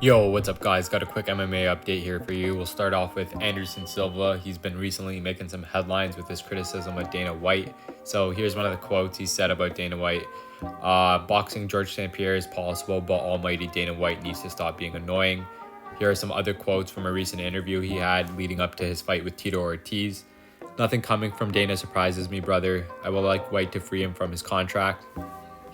Yo, what's up guys? Got a quick MMA update here for you. We'll start off with Anderson Silva. He's been recently making some headlines with his criticism of Dana White. So here's one of the quotes he said about Dana White. Boxing George St. Pierre is possible, but almighty Dana White needs to stop being annoying. Here are some other quotes from a recent interview he had leading up to his fight with Tito Ortiz. Nothing coming from Dana surprises me, brother. I would like White to free him from his contract.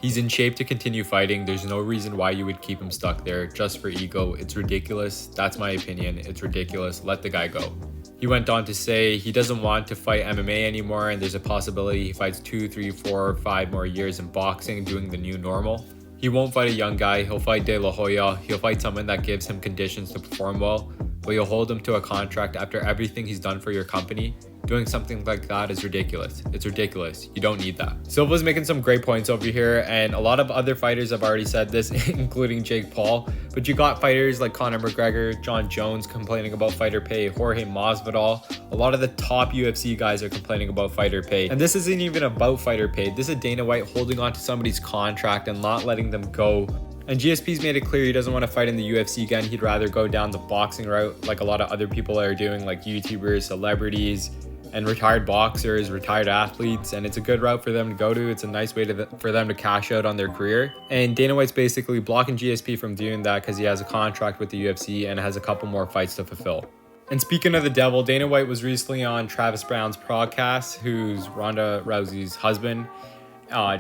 He's in shape to continue fighting. There's no reason why you would keep him stuck there just for ego. It's ridiculous. That's my opinion. It's ridiculous. Let the guy go. He went on to say he doesn't want to fight MMA anymore, and there's a possibility he fights 2, 3, 4, 5 more years in boxing, doing the new normal. He won't fight a young guy. He'll fight De La Hoya. He'll fight someone that gives him conditions to perform well, but you'll hold him to a contract after everything he's done for your company. Doing something like that is ridiculous. It's ridiculous. You don't need that. Silva's making some great points over here, and a lot of other fighters have already said this, including Jake Paul. But you got fighters like Conor McGregor, John Jones complaining about fighter pay, Jorge Masvidal. A lot of the top UFC guys are complaining about fighter pay. And this isn't even about fighter pay. This is Dana White holding on to somebody's contract and not letting them go. And GSP's made it clear he doesn't want to fight in the UFC again. He'd rather go down the boxing route like a lot of other people are doing, like YouTubers, celebrities, and retired boxers, retired athletes, and it's a good route for them to go to. It's a nice way for them to cash out on their career. And Dana White's basically blocking GSP from doing that because he has a contract with the UFC and has a couple more fights to fulfill. And speaking of the devil, Dana White was recently on Travis Browne's podcast, who's Ronda Rousey's husband,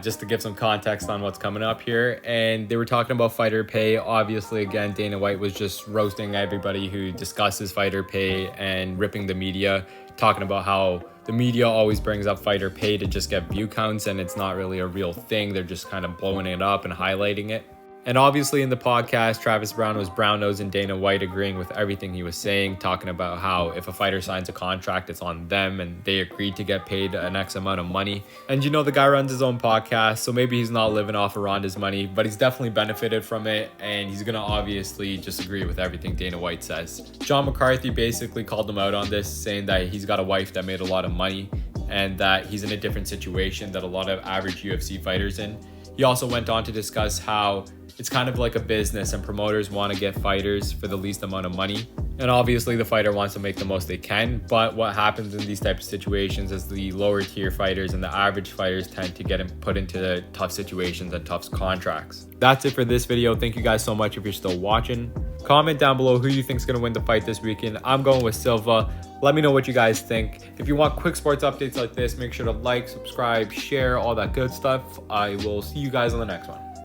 just to give some context on what's coming up here. And they were talking about fighter pay. Obviously, again, Dana White was just roasting everybody who discusses fighter pay and ripping the media, talking about how the media always brings up fighter pay to just get view counts, and it's not really a real thing. They're just kind of blowing it up and highlighting it. And obviously in the podcast, Travis Browne was brown-nosing Dana White, agreeing with everything he was saying, talking about how if a fighter signs a contract, it's on them and they agreed to get paid an X amount of money. And you know, the guy runs his own podcast, so maybe he's not living off of Ronda's money, but he's definitely benefited from it, and he's going to obviously just agree with everything Dana White says. John McCarthy basically called him out on this, saying that he's got a wife that made a lot of money and that he's in a different situation that a lot of average UFC fighters in. He also went on to discuss how it's kind of like a business and promoters want to get fighters for the least amount of money. And obviously the fighter wants to make the most they can, but what happens in these types of situations is the lower tier fighters and the average fighters tend to get put into tough situations and tough contracts. That's it for this video. Thank you guys so much if you're still watching. Comment down below who you think is going to win the fight this weekend. I'm going with Silva. Let me know what you guys think. If you want quick sports updates like this, make sure to like, subscribe, share, all that good stuff. I will see you guys on the next one.